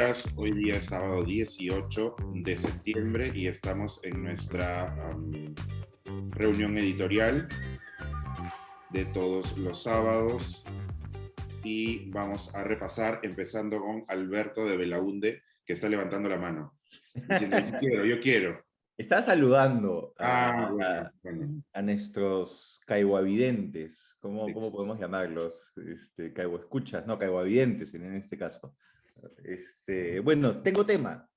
días. Hoy día es sábado 18 de septiembre y estamos en nuestra reunión editorial de todos los sábados y vamos a repasar empezando con Alberto de Belaunde, que está levantando la mano, diciendo yo quiero. Está saludando Bueno. a nuestros caihuavidentes, ¿cómo Sí. podemos llamarlos? Caihuescuchas, no, caihuavidentes en este caso. Bueno, tengo tema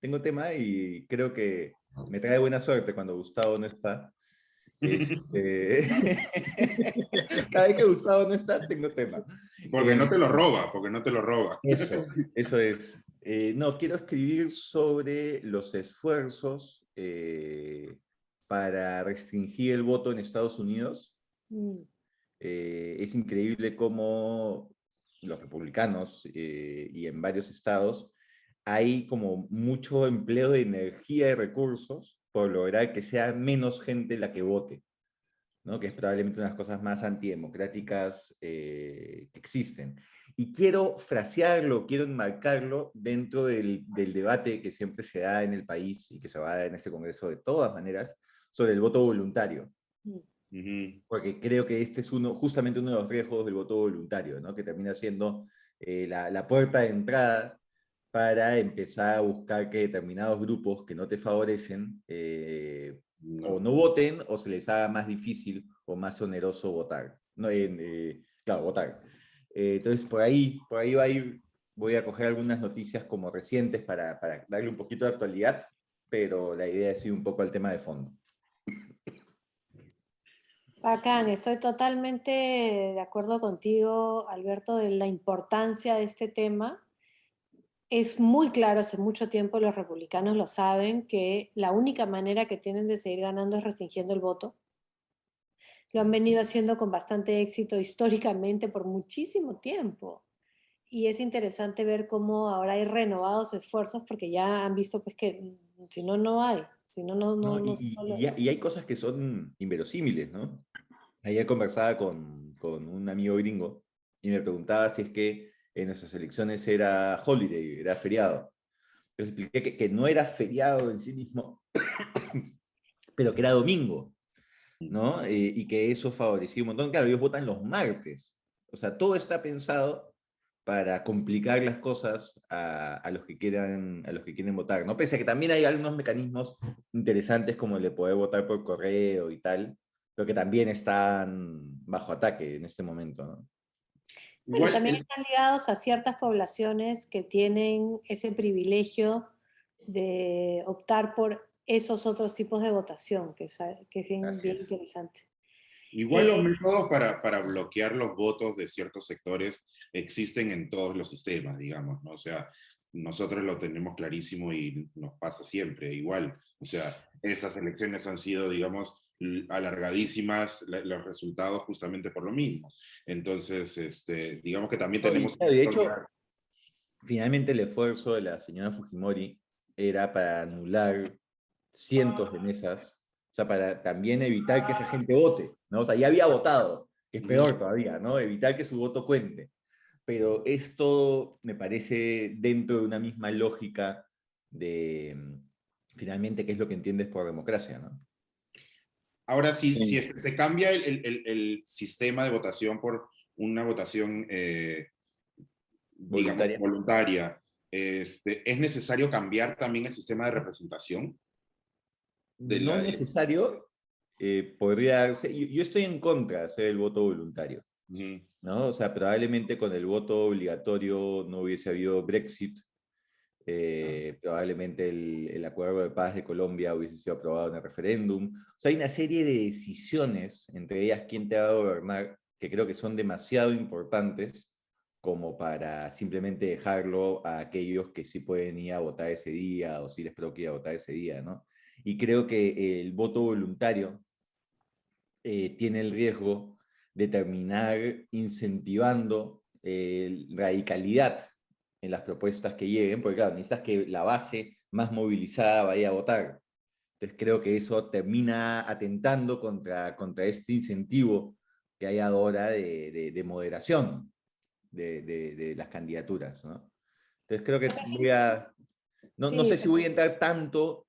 y creo que me trae buena suerte cuando Gustavo no está. Cada vez que Gustavo no está, tengo tema. Porque no te lo roba. Eso es. No, quiero escribir sobre los esfuerzos para restringir el voto en Estados Unidos. Es increíble cómo los republicanos y en varios estados hay como mucho empleo de energía y recursos por lograr que sea menos gente la que vote, ¿no? Que es probablemente una de las cosas más antidemocráticas que existen. Y quiero frasearlo, quiero enmarcarlo dentro del debate que siempre se da en el país y que se va a dar en este Congreso de todas maneras, sobre el voto voluntario. Porque creo que este es justamente uno de los riesgos del voto voluntario, ¿no? Que termina siendo la puerta de entrada para empezar a buscar que determinados grupos que no te favorecen o no voten o se les haga más difícil o más oneroso votar. No, claro, votar. Entonces, por ahí va a ir, voy a coger algunas noticias como recientes para darle un poquito de actualidad, pero la idea es ir un poco al tema de fondo. Bacán, estoy totalmente de acuerdo contigo, Alberto, de la importancia de este tema. Es muy claro, hace mucho tiempo los republicanos lo saben, que la única manera que tienen de seguir ganando es restringiendo el voto. Lo han venido haciendo con bastante éxito históricamente por muchísimo tiempo. Y es interesante ver cómo ahora hay renovados esfuerzos porque ya han visto pues, que si no, no hay. Si no, y hay cosas que son inverosímiles, ¿no? Ayer conversaba con un amigo gringo y me preguntaba si es que en nuestras elecciones era holiday, era feriado. Yo expliqué que no era feriado en sí mismo, pero que era domingo, ¿no? Y que eso favorecía un montón. Claro, ellos votan los martes. O sea, todo está pensado para complicar las cosas a los que quieren votar, ¿no? Pese a que también hay algunos mecanismos interesantes como el de poder votar por correo y tal, pero que también están bajo ataque en este momento, ¿no? Bueno, también están ligados a ciertas poblaciones que tienen ese privilegio de optar por esos otros tipos de votación, que es bien interesante. Igual los métodos para bloquear los votos de ciertos sectores existen en todos los sistemas, digamos, ¿no? O sea, nosotros lo tenemos clarísimo y nos pasa siempre igual. O sea, esas elecciones han sido, digamos, alargadísimas los resultados justamente por lo mismo. Entonces, digamos que también tenemos... De hecho, finalmente el esfuerzo de la señora Fujimori era para anular cientos de mesas, o sea, para también evitar que esa gente vote, ¿no? O sea, ya había votado, que es peor todavía, ¿no? Evitar que su voto cuente. Pero esto me parece dentro de una misma lógica de, finalmente, qué es lo que entiendes por democracia, ¿no? Ahora, si se cambia el sistema de votación por una votación, digamos, voluntaria, ¿es necesario cambiar también el sistema de representación? No necesario, podría darse. Yo estoy en contra de hacer el voto voluntario, ¿no? O sea, probablemente con el voto obligatorio no hubiese habido Brexit, probablemente el acuerdo de paz de Colombia hubiese sido aprobado en el referéndum. O sea, hay una serie de decisiones, entre ellas quién te va a gobernar, que creo que son demasiado importantes como para simplemente dejarlo a aquellos que sí pueden ir a votar ese día o sí les provoca ir a votar ese día, ¿no? Y creo que el voto voluntario tiene el riesgo de terminar incentivando radicalidad en las propuestas que lleguen, porque claro, necesitas que la base más movilizada vaya a votar. Entonces creo que eso termina atentando contra este incentivo que hay ahora de moderación de las candidaturas, ¿no? Entonces creo que No Sí, sé si voy a entrar tanto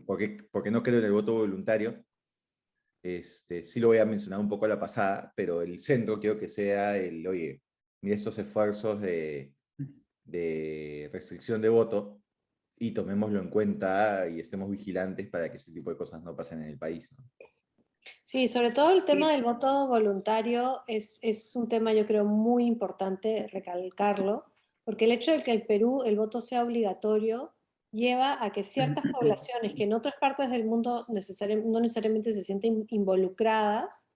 porque no creo en el voto voluntario. Sí lo voy a mencionar un poco a la pasada, pero el centro quiero que sea oye, mira estos esfuerzos de restricción de voto y tomémoslo en cuenta y estemos vigilantes para que este tipo de cosas no pasen en el país, ¿no? sí, sobre todo el tema Sí. del voto voluntario es un tema, yo creo, muy importante recalcarlo, porque el hecho de que el Perú el voto sea obligatorio lleva a que ciertas poblaciones que en otras partes del mundo no necesariamente se sienten involucradas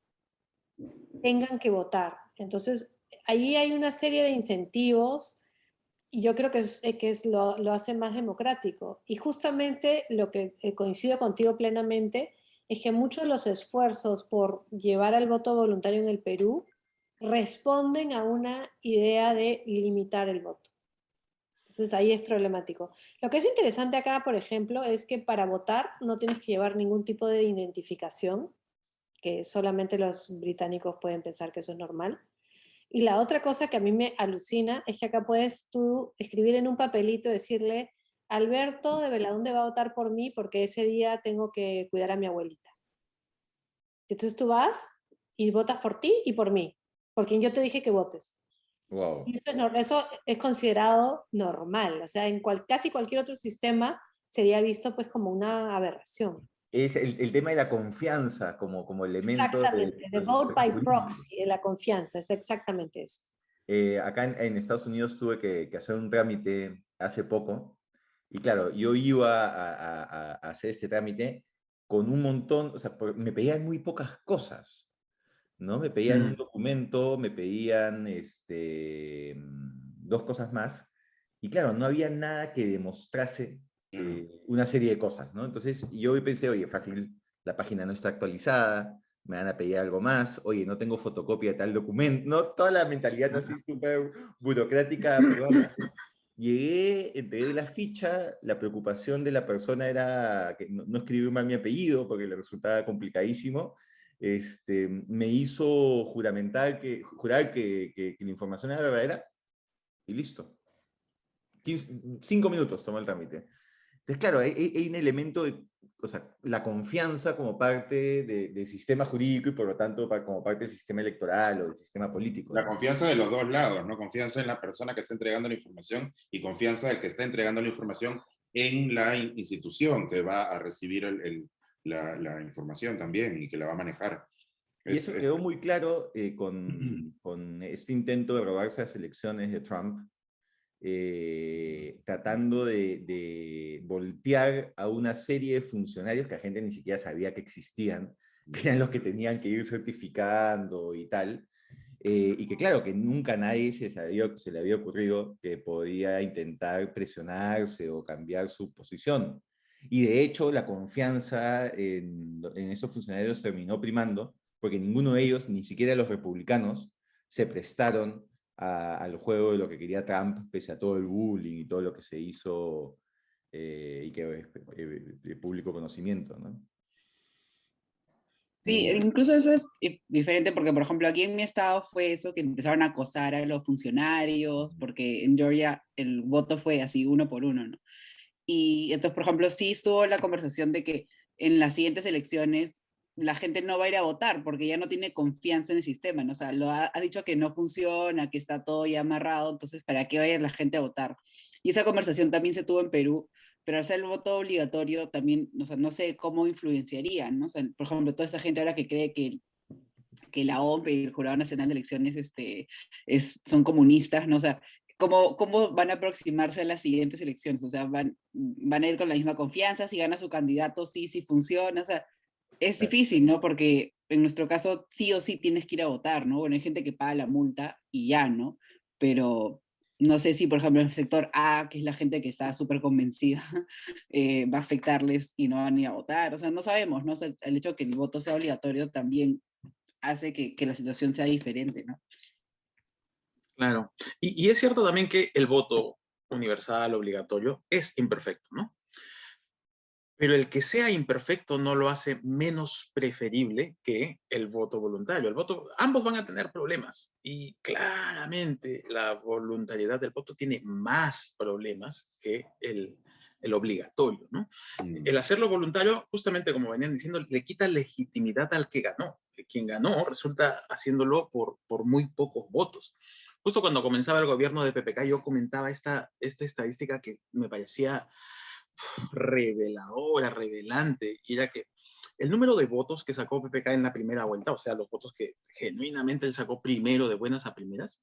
tengan que votar. Entonces, ahí hay una serie de incentivos y yo creo lo hace más democrático. Y justamente lo que coincido contigo plenamente es que muchos de los esfuerzos por llevar al voto voluntario en el Perú responden a una idea de limitar el voto. Entonces ahí es problemático. Lo que es interesante acá, por ejemplo, es que para votar no tienes que llevar ningún tipo de identificación, que solamente los británicos pueden pensar que eso es normal. Y la otra cosa que a mí me alucina es que acá puedes tú escribir en un papelito, decirle, Alberto de Belaúnde va a votar por mí porque ese día tengo que cuidar a mi abuelita. Entonces tú vas y votas por ti y por mí, por quien yo te dije que votes. Wow. Y eso es considerado normal, o sea, en casi cualquier otro sistema sería visto pues como una aberración. Es el tema de la confianza como elemento de Exactamente, the los vote sistemas by jurídicos. proxy, la confianza, es exactamente eso. Acá en Estados Unidos tuve que hacer un trámite hace poco y claro, yo iba a hacer este trámite con un montón, o sea, me pedían muy pocas cosas, ¿no? Me pedían un documento, me pedían dos cosas más y claro, no había nada que demostrase una serie de cosas, ¿no? Entonces yo pensé, oye, fácil, la página no está actualizada, me van a pedir algo más, oye, no tengo fotocopia de tal documento, ¿no? Toda la mentalidad así súper burocrática peruana. Llegué, entregué la ficha, la preocupación de la persona era que no escribí mal mi apellido porque le resultaba complicadísimo. Me hizo jurar que la información era verdadera y listo. 5 minutos tomó el trámite. Entonces, claro, hay un elemento de, o sea, la confianza como parte del sistema jurídico y por lo tanto como parte del sistema electoral o del sistema político, La ¿no? confianza de los dos lados, ¿no? Confianza en la persona que está entregando la información y confianza del que está entregando la información en la institución que va a recibir la información también y que la va a manejar. Y eso quedó muy claro con este intento de robarse las elecciones de Trump, tratando de voltear a una serie de funcionarios que la gente ni siquiera sabía que existían, que eran los que tenían que ir certificando y tal. Y que claro, que nunca a nadie se le había ocurrido que podía intentar presionarse o cambiar su posición. Y de hecho, la confianza en esos funcionarios terminó primando, porque ninguno de ellos, ni siquiera los republicanos, se prestaron al juego de lo que quería Trump, pese a todo el bullying y todo lo que se hizo y que es de público conocimiento, ¿no? Sí, incluso eso es diferente porque, por ejemplo, aquí en mi estado fue eso, que empezaron a acosar a los funcionarios, porque en Georgia el voto fue así, uno por uno, ¿no? Y entonces, por ejemplo, sí estuvo la conversación de que en las siguientes elecciones la gente no va a ir a votar porque ya no tiene confianza en el sistema, ¿no? O sea, ha dicho que no funciona, que está todo ya amarrado, entonces, ¿para qué va a ir la gente a votar? Y esa conversación también se tuvo en Perú, pero al ser el voto obligatorio también, o sea, no sé cómo influenciaría, ¿no? O sea, por ejemplo, toda esa gente ahora que cree que la OMP y el Jurado Nacional de Elecciones son comunistas, ¿no? O sea, ¿cómo van a aproximarse a las siguientes elecciones? O sea, van a ir con la misma confianza, si gana su candidato, sí funciona, o sea, es difícil, ¿no? Porque en nuestro caso sí o sí tienes que ir a votar, ¿no? Bueno, hay gente que paga la multa y ya, ¿no? Pero no sé si, por ejemplo, en el sector A, que es la gente que está súper convencida, va a afectarles y no van a ir a votar. O sea, no sabemos, ¿no? O sea, el hecho de que el voto sea obligatorio también hace que la situación sea diferente, ¿no? Claro. Y es cierto también que el voto universal, obligatorio, es imperfecto, ¿no? Pero el que sea imperfecto no lo hace menos preferible que el voto voluntario. Ambos van a tener problemas y claramente la voluntariedad del voto tiene más problemas que el obligatorio, ¿no? El hacerlo voluntario, justamente como venían diciendo, le quita legitimidad al que ganó. Quien ganó resulta haciéndolo por muy pocos votos. Justo cuando comenzaba el gobierno de PPK, yo comentaba esta estadística que me parecía reveladora, revelante, y era que el número de votos que sacó PPK en la primera vuelta, o sea, los votos que genuinamente él sacó primero de buenas a primeras,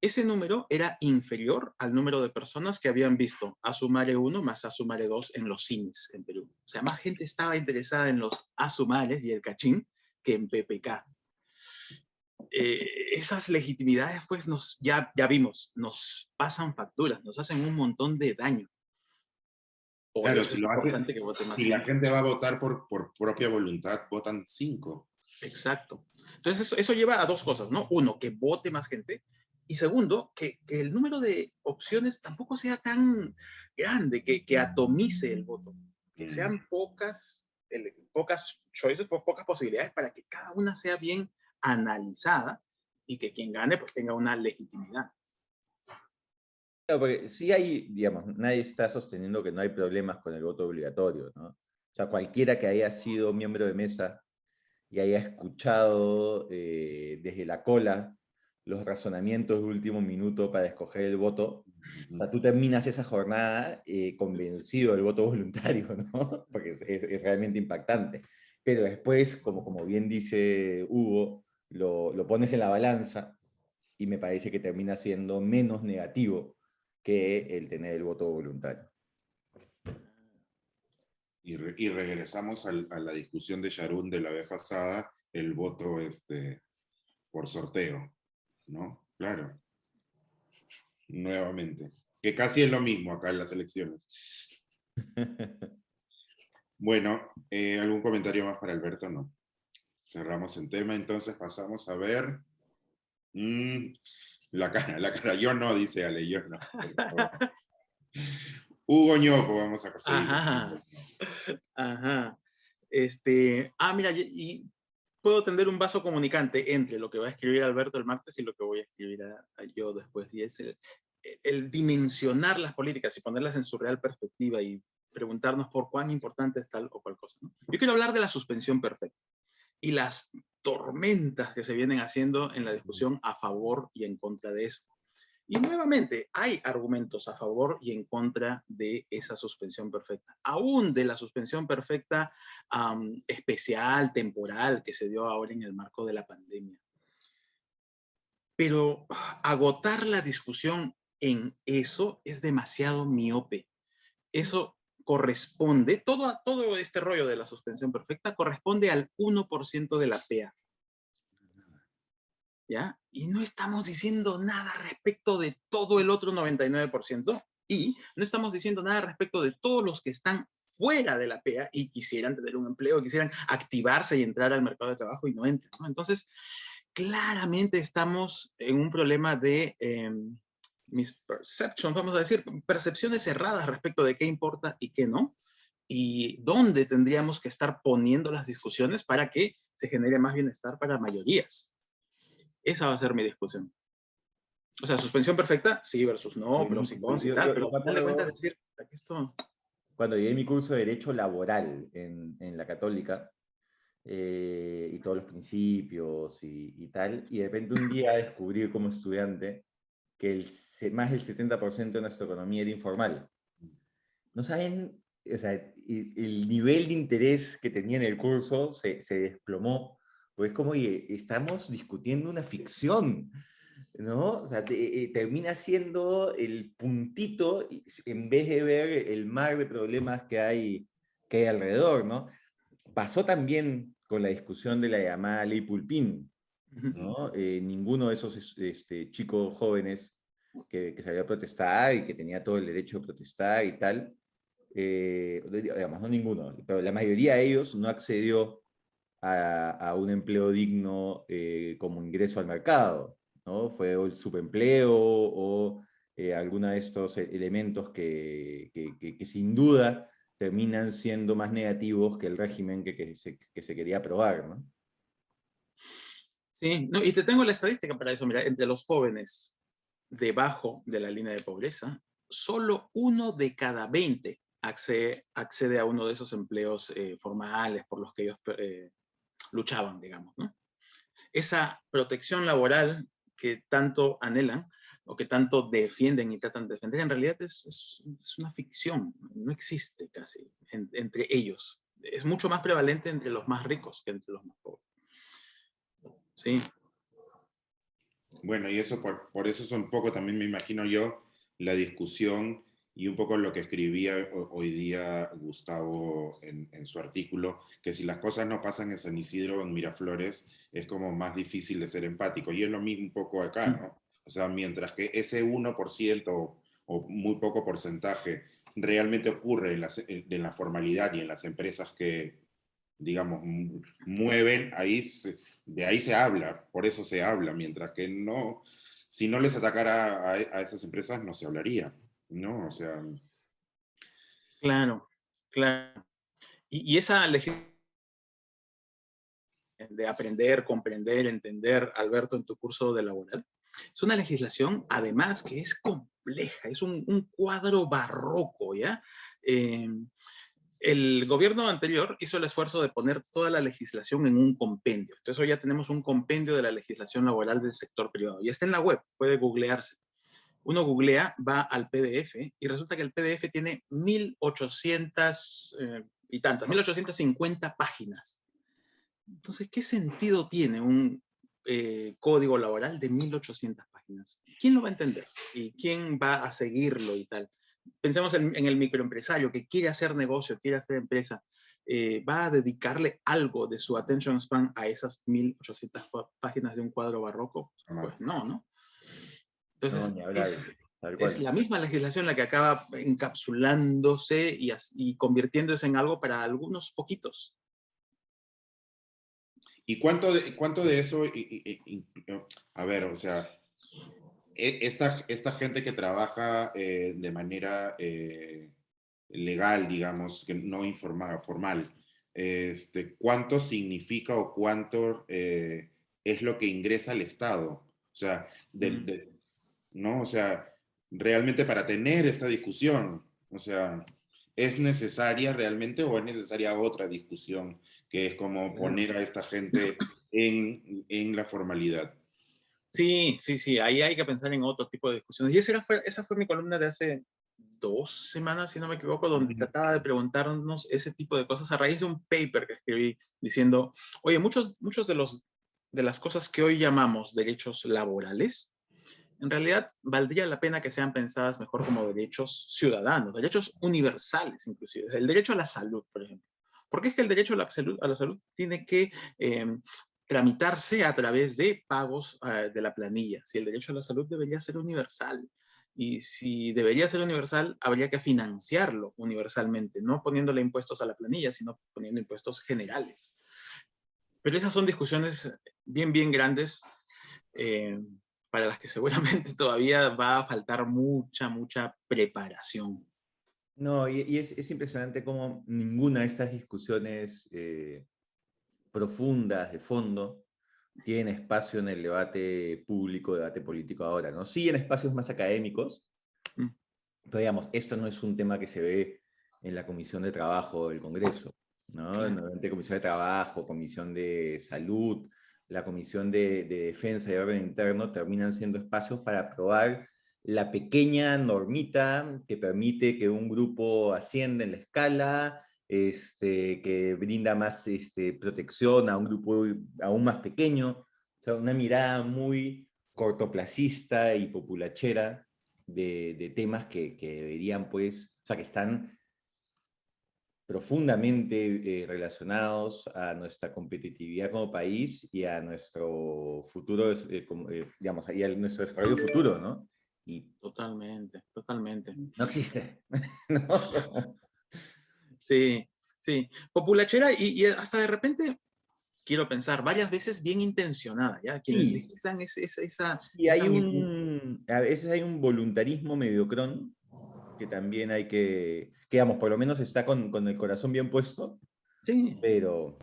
ese número era inferior al número de personas que habían visto Asumare 1 más Asumare 2 en los cines en Perú. O sea, más gente estaba interesada en los Asumares y el Cachín que en PPK. Esas legitimidades, pues, ya vimos, nos pasan facturas, nos hacen un montón de daño. Por Claro, eso es importante que vote más si la gente va a votar por propia voluntad, votan 5. Exacto. Entonces, eso lleva a dos cosas, ¿no? Uno, que vote más gente. Y segundo, que el número de opciones tampoco sea tan grande, que atomice el voto. Que sean pocas choices, pocas posibilidades para que cada una sea bien analizada y que quien gane pues tenga una legitimidad. Claro, porque sí hay, digamos, nadie está sosteniendo que no hay problemas con el voto obligatorio, ¿no? O sea, cualquiera que haya sido miembro de mesa y haya escuchado desde la cola los razonamientos de último minuto para escoger el voto, o sea, tú terminas esa jornada convencido del voto voluntario, ¿no? Porque es realmente impactante. Pero después, como bien dice Hugo, lo pones en la balanza y me parece que termina siendo menos negativo que el tener el voto voluntario. Y regresamos a la discusión de Sharon de la vez pasada, el voto por sorteo, ¿no? Claro, nuevamente. Que casi es lo mismo acá en las elecciones. Bueno, ¿algún comentario más para Alberto? No. Cerramos el tema, entonces pasamos a ver. La cara, yo no, dice Ale, yo no. Hugo Ñopo, vamos a proseguir. Ajá. Ajá. Mira, y puedo tender un vaso comunicante entre lo que va a escribir Alberto el martes y lo que voy a escribir yo después. Y es el dimensionar las políticas y ponerlas en su real perspectiva y preguntarnos por cuán importante es tal o cual cosa, ¿no? Yo quiero hablar de la suspensión perfecta y las tormentas que se vienen haciendo en la discusión a favor y en contra de eso. Y nuevamente, hay argumentos a favor y en contra de esa suspensión perfecta. Aún de la suspensión perfecta especial, temporal, que se dio ahora en el marco de la pandemia. Pero agotar la discusión en eso es demasiado miope. Eso corresponde, todo este rollo de la suspensión perfecta corresponde al 1% de la PEA. ¿Ya? Y no estamos diciendo nada respecto de todo el otro 99%, y no estamos diciendo nada respecto de todos los que están fuera de la PEA y quisieran tener un empleo, quisieran activarse y entrar al mercado de trabajo y no entran, ¿no? Entonces, claramente estamos en un problema de misperception, vamos a decir, percepciones erradas respecto de qué importa y qué no, y dónde tendríamos que estar poniendo las discusiones para que se genere más bienestar para mayorías. Esa va a ser mi discusión. O sea, suspensión perfecta, sí versus no, pros y cons y tal, pero al final de cuentas decir, esto... Cuando llegué a mi curso de Derecho Laboral en la Católica, y todos los principios y tal, y de repente un día descubrí como estudiante que más del 70% de nuestra economía era informal. No saben, o sea, el nivel de interés que tenía en el curso se desplomó, pues es como que estamos discutiendo una ficción, ¿no? O sea, termina siendo el puntito en vez de ver el mar de problemas que hay alrededor, ¿no? Pasó también con la discusión de la llamada ley Pulpín, ¿no? Ninguno de esos chicos jóvenes que salió a protestar y que tenía todo el derecho de protestar y tal, digamos, no ninguno, pero la mayoría de ellos no accedió a un empleo digno como ingreso al mercado, ¿no? Fue el subempleo o alguno de estos elementos que sin duda terminan siendo más negativos que el régimen que se quería aprobar, ¿no? Sí, no, y te tengo la estadística para eso. Mira, entre los jóvenes debajo de la línea de pobreza, solo 1 de cada 20 accede a uno de esos empleos formales por los que ellos luchaban, digamos, ¿no? Esa protección laboral que tanto anhelan o que tanto defienden y tratan de defender, en realidad es una ficción, no existe casi entre ellos. Es mucho más prevalente entre los más ricos que entre los más pobres. Sí. Bueno, y eso por eso es un poco también, me imagino yo, la discusión y un poco lo que escribía hoy día Gustavo en su artículo, que si las cosas no pasan en San Isidro o en Miraflores, es como más difícil de ser empático. Y es lo mismo un poco acá, ¿no? O sea, mientras que ese 1% o muy poco porcentaje realmente ocurre en la formalidad y en las empresas que, digamos, mueven, de ahí se habla, por eso se habla, mientras que no, si no les atacara a esas empresas no se hablaría, ¿no? O sea... Claro, claro. Y esa legislación de aprender, comprender, entender, Alberto, en tu curso de laboral, es una legislación, además, que es compleja, es un cuadro barroco, ¿ya? El gobierno anterior hizo el esfuerzo de poner toda la legislación en un compendio. Entonces hoy ya tenemos un compendio de la legislación laboral del sector privado. Y está en la web, puede googlearse. Uno googlea, va al PDF y resulta que el PDF tiene 1800 y tantas, 1850 páginas. Entonces, ¿qué sentido tiene un código laboral de 1800 páginas? ¿Quién lo va a entender? ¿Y quién va a seguirlo y tal? Pensemos en el microempresario que quiere hacer negocio, quiere hacer empresa. ¿Va a dedicarle algo de su attention span a esas 1800 páginas de un cuadro barroco? Pues no, ¿no? Entonces, No, ni hablar, tal cual. es la misma legislación la que acaba encapsulándose y convirtiéndose en algo para algunos poquitos. ¿Y cuánto de eso, a ver, o sea, esta gente que trabaja de manera legal, digamos, que no informal, formal, ¿cuánto significa o cuánto es lo que ingresa al Estado? O sea, ¿no? O sea, realmente para tener esta discusión, o sea, ¿es necesaria realmente o es necesaria otra discusión que es como poner a esta gente en la formalidad? Sí, sí, sí, ahí hay que pensar en otro tipo de discusiones. Y esa fue mi columna de hace 2 semanas, si no me equivoco, donde trataba de preguntarnos ese tipo de cosas a raíz de un paper que escribí diciendo, oye, muchos de las cosas que hoy llamamos derechos laborales, en realidad valdría la pena que sean pensadas mejor como derechos ciudadanos, derechos universales inclusive. El derecho a la salud, por ejemplo. ¿Por qué es que el derecho a la salud tiene que tramitarse a través de pagos de la planilla? Si el derecho a la salud debería ser universal. Y si debería ser universal, habría que financiarlo universalmente, no poniéndole impuestos a la planilla, sino poniendo impuestos generales. Pero esas son discusiones bien, bien grandes para las que seguramente todavía va a faltar mucha, mucha preparación. No, y es impresionante cómo ninguna de estas discusiones profundas, de fondo, tienen espacio en el debate público, debate político ahora, ¿no? Sí en espacios más académicos, pero digamos, esto no es un tema que se ve en la Comisión de Trabajo del Congreso, ¿no? Claro. Normalmente Comisión de Trabajo, Comisión de Salud, la Comisión de Defensa y Orden Interno terminan siendo espacios para aprobar la pequeña normita que permite que un grupo ascienda en la escala, que brinda más protección a un grupo aún más pequeño, o sea, una mirada muy cortoplacista y populachera de temas que deberían, pues, o sea, que están profundamente relacionados a nuestra competitividad como país y a nuestro futuro, digamos, y a nuestro desarrollo futuro, ¿no? Y Totalmente, totalmente. no existe, ¿no? Sí, sí. Populachera y hasta de repente, quiero pensar, varias veces bien intencionada, ¿ya? Quienes Sí. legislan esa Y a veces hay un voluntarismo mediocrón que también hay que, digamos, por lo menos está con el corazón bien puesto, Sí, pero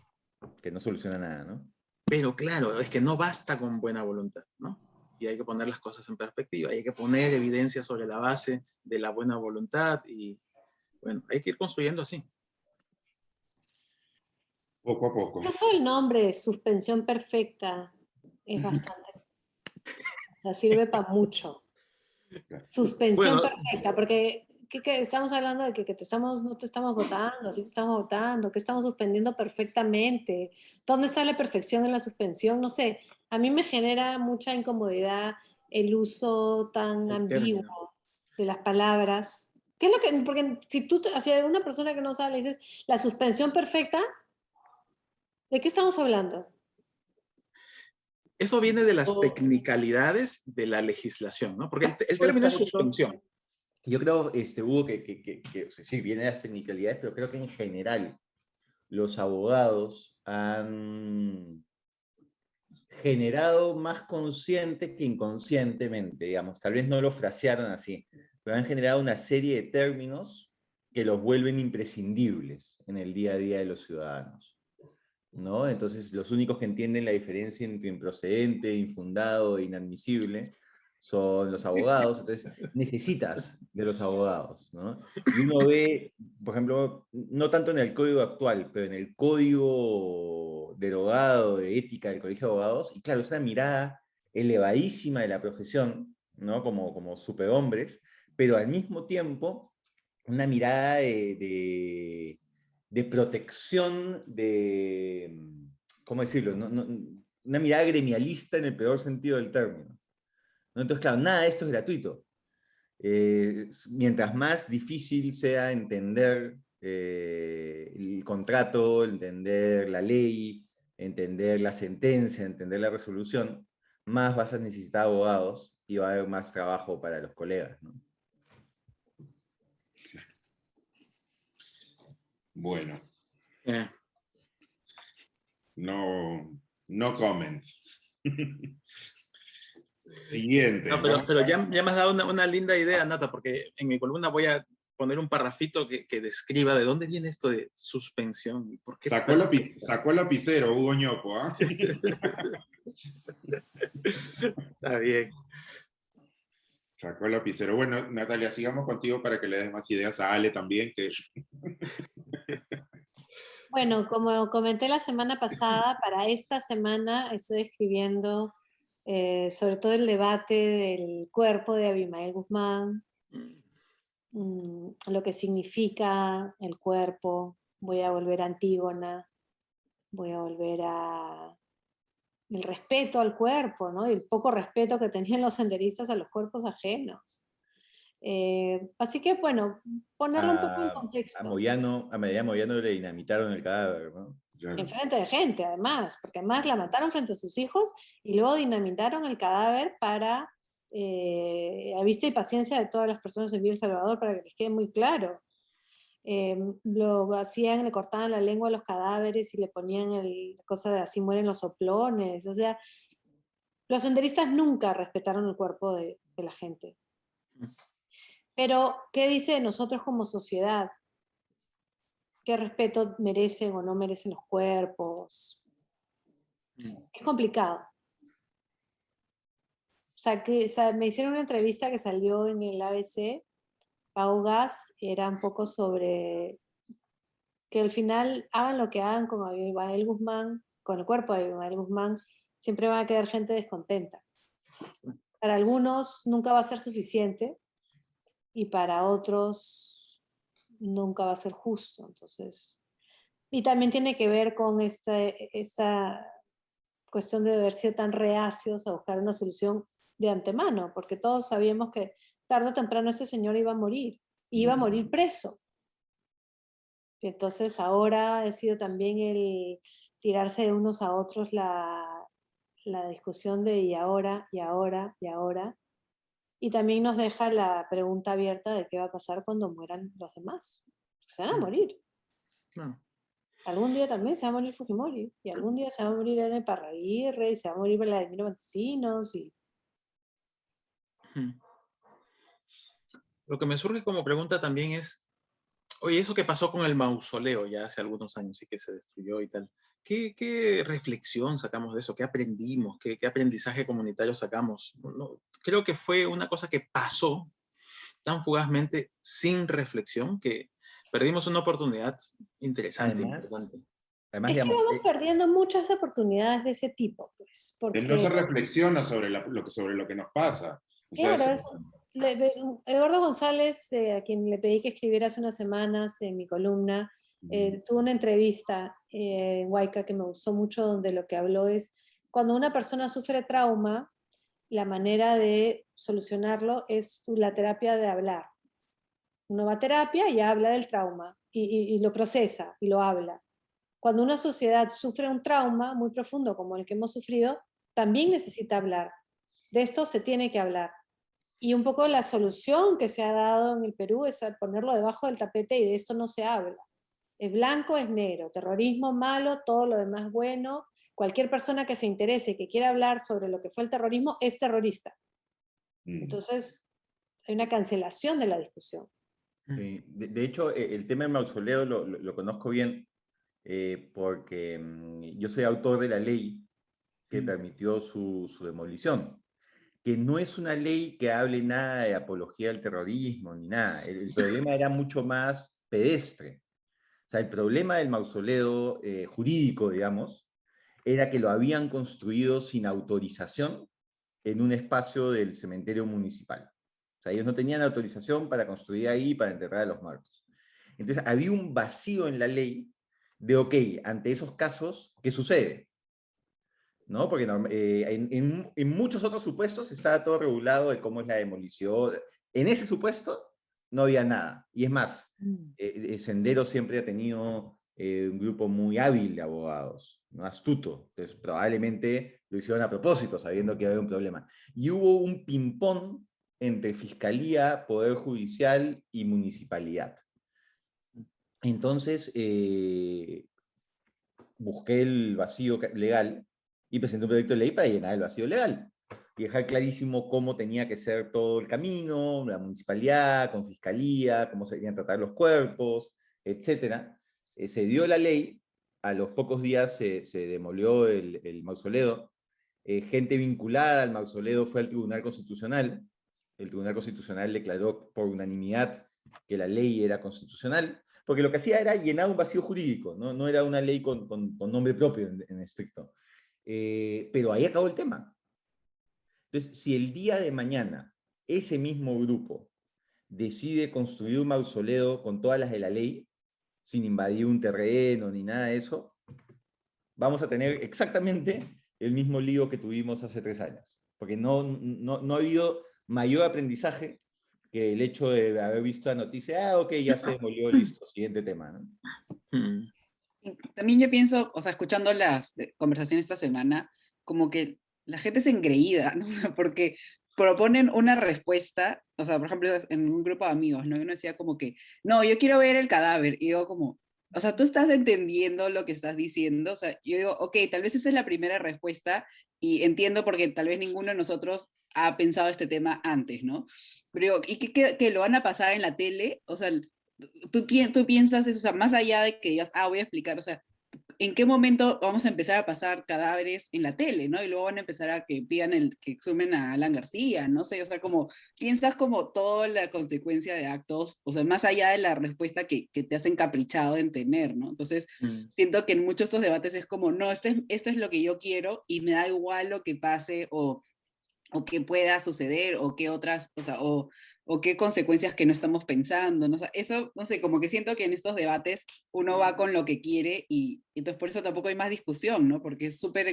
que no soluciona nada, ¿no? pero claro, es que no basta con buena voluntad, ¿no? Y hay que poner las cosas en perspectiva, hay que poner evidencia sobre la base de la buena voluntad y, bueno, hay que ir construyendo así. Poco a poco. Incluso el nombre, suspensión perfecta, es bastante, o sea, sirve para mucho. Suspensión Bueno, perfecta, porque ¿qué estamos hablando de que no te estamos votando, sí te estamos votando, que estamos suspendiendo perfectamente? ¿Dónde está la perfección en la suspensión? No sé, a mí me genera mucha incomodidad el uso tan el ambiguo término. de las palabras. ¿Qué es lo que, porque si tú, hacia una persona que no sabe, le dices la suspensión perfecta, ¿de qué estamos hablando? Eso viene de las O, tecnicalidades de la legislación, ¿no? Porque el por término es ejemplo, suspensión. yo creo, Hugo, o sea, sí, viene de las tecnicalidades, pero creo que en general los abogados han generado más consciente que inconscientemente, digamos, tal vez no lo frasearon así, pero han generado una serie de términos que los vuelven imprescindibles en el día a día de los ciudadanos, ¿no? Entonces, los únicos que entienden la diferencia entre improcedente, infundado e inadmisible son los abogados, entonces necesitas de los abogados, ¿no? Y uno ve, por ejemplo, no tanto en el código actual, pero en el código derogado de ética del Colegio de Abogados, y claro, es una mirada elevadísima de la profesión, ¿no? Como superhombres, pero al mismo tiempo una mirada de protección, ¿cómo decirlo? Una mirada gremialista en el peor sentido del término, ¿no? Entonces, claro, nada de esto es gratuito. Mientras más difícil sea entender el contrato, entender la ley, entender la sentencia, entender la resolución, más vas a necesitar abogados y va a haber más trabajo para los colegas, ¿no? Bueno, Eh, no comments. Siguiente, no, vamos pero a... ya me has dado una linda idea, Nata, porque en mi columna voy a poner un parrafito que describa de dónde viene esto de suspensión y por qué perfecta. Sacó el lapicero, Hugo Ñoco, ¿ah? Está bien. Sacó el lapicero. Bueno, Natalia, sigamos contigo para que le des más ideas a Ale también, que Bueno, como comenté la semana pasada, para esta semana estoy escribiendo sobre todo el debate del cuerpo de Abimael Guzmán, lo que significa el cuerpo. Voy a volver a Antígona, voy a volver a el respeto al cuerpo, ¿no? Y el poco respeto que tenían los senderistas a los cuerpos ajenos. Así que, bueno, ponerlo un poco en contexto. A Medellín Moyano le dinamitaron el cadáver, ¿no? En frente de gente, además, porque además la mataron frente a sus hijos y luego dinamitaron el cadáver para, a vista y paciencia de todas las personas en Villa El Salvador, para que les quede muy claro. Lo hacían, le cortaban la lengua a los cadáveres y le ponían cosa de así mueren los soplones. O sea, los senderistas nunca respetaron el cuerpo de la gente. Pero, ¿qué dice de nosotros como sociedad? ¿Qué respeto merecen o no merecen los cuerpos? Es complicado. O sea, me hicieron una entrevista que salió en el ABC, Pau Gas, era un poco sobre que al final hagan lo que hagan con Abimael Guzmán, con el cuerpo de Abimael Guzmán, siempre va a quedar gente descontenta. Para algunos nunca va a ser suficiente y para otros nunca va a ser justo. Entonces, y también tiene que ver con esta cuestión de haber sido tan reacios a buscar una solución de antemano, porque todos sabíamos que tarde o temprano ese señor iba a morir, y iba a morir preso. Y entonces ahora ha sido también el tirarse de unos a otros la discusión de y ahora, y ahora, y ahora. Y también nos deja la pregunta abierta de qué va a pasar cuando mueran los demás. Se van a morir. No. Algún día también se va a morir Fujimori, y algún día se va a morir N. Parraguirre, y se va a morir Vladimiro Montesinos, y... Lo que me surge como pregunta también es, oye, eso que pasó con el mausoleo ya hace algunos años y que se destruyó y tal, ¿qué reflexión sacamos de eso? ¿Qué aprendimos? ¿Qué aprendizaje comunitario sacamos? No, creo que fue una cosa que pasó tan fugazmente sin reflexión que perdimos una oportunidad interesante, Además, importante. además, Es que digamos, vamos perdiendo muchas oportunidades de ese tipo, pues, No se porque, reflexiona sobre sobre lo que nos pasa. O sea, claro, Eduardo González, a quien le pedí que escribiera hace unas semanas en mi columna, tuvo una entrevista en Huayca que me gustó mucho, donde lo que habló es, cuando una persona sufre trauma, la manera de solucionarlo es la terapia de hablar. Uno va a terapia y habla del trauma y lo procesa y lo habla. Cuando una sociedad sufre un trauma muy profundo como el que hemos sufrido, también necesita hablar. De esto se tiene que hablar. Y un poco la solución que se ha dado en el Perú es ponerlo debajo del tapete y de esto no se habla. Es blanco, es negro, terrorismo malo, todo lo demás bueno. Cualquier persona que se interese, que quiera hablar sobre lo que fue el terrorismo, es terrorista. Entonces, hay una cancelación de la discusión. de hecho, el tema del mausoleo lo conozco bien porque yo soy autor de la ley que permitió su demolición, que no es una ley que hable nada de apología al terrorismo ni nada. El problema era mucho más pedestre. O sea, el problema del mausoleo jurídico, digamos, era que lo habían construido sin autorización en un espacio del cementerio municipal. O sea, ellos no tenían autorización para construir ahí, para enterrar a los muertos. Entonces, había un vacío en la ley de, ok, ante esos casos, ¿qué sucede? ¿No? Porque en muchos otros supuestos estaba todo regulado de cómo es la demolición. En ese supuesto no había nada. Y es más, Sendero siempre ha tenido un grupo muy hábil de abogados, ¿no? Astuto. Entonces, probablemente lo hicieron a propósito, sabiendo que había un problema. Y hubo un ping-pong entre fiscalía, poder judicial y municipalidad. Entonces, busqué el vacío legal y presenté un proyecto de ley para llenar el vacío legal y dejar clarísimo cómo tenía que ser todo el camino, la municipalidad, con fiscalía, cómo se debían tratar los cuerpos, etc. Se dio la ley, a los pocos días se demolió el mausoleo, gente vinculada al mausoleo fue al Tribunal Constitucional, el Tribunal Constitucional declaró por unanimidad que la ley era constitucional, porque lo que hacía era llenar un vacío jurídico, no era una ley con nombre propio en estricto. Pero ahí acabó el tema. Entonces, si el día de mañana ese mismo grupo decide construir un mausoleo con todas las de la ley, sin invadir un terreno ni nada de eso, vamos a tener exactamente el mismo lío que tuvimos hace 3 años. Porque no ha habido mayor aprendizaje que el hecho de haber visto la noticia, ok, ya se demolió, listo, siguiente tema, ¿no? También yo pienso, o sea, escuchando las conversaciones esta semana, como que la gente es engreída, ¿no? O sea, porque proponen una respuesta, o sea, por ejemplo, en un grupo de amigos, ¿no? Y uno decía como que, no, yo quiero ver el cadáver, y yo como, o sea, tú estás entendiendo lo que estás diciendo, o sea, yo digo, ok, tal vez esa es la primera respuesta, y entiendo porque tal vez ninguno de nosotros ha pensado este tema antes, ¿no? Pero digo, ¿y que lo van a pasar en la tele? O sea, tú piensas eso, o sea, más allá de que digas, voy a explicar, o sea, ¿en qué momento vamos a empezar a pasar cadáveres en la tele, ¿no? Y luego van a empezar a que pidan que exhumen a Alan García, no sé, o sea, como piensas como toda la consecuencia de actos, o sea, más allá de la respuesta que te has encaprichado en tener, ¿no? Entonces, siento que en muchos de estos debates es como, no, esto es lo que yo quiero y me da igual lo que pase o qué pueda suceder, o qué otras, o sea, o qué consecuencias que no estamos pensando, ¿no? O sea, eso, no sé, como que siento que en estos debates uno va con lo que quiere y entonces por eso tampoco hay más discusión, ¿no? Porque es súper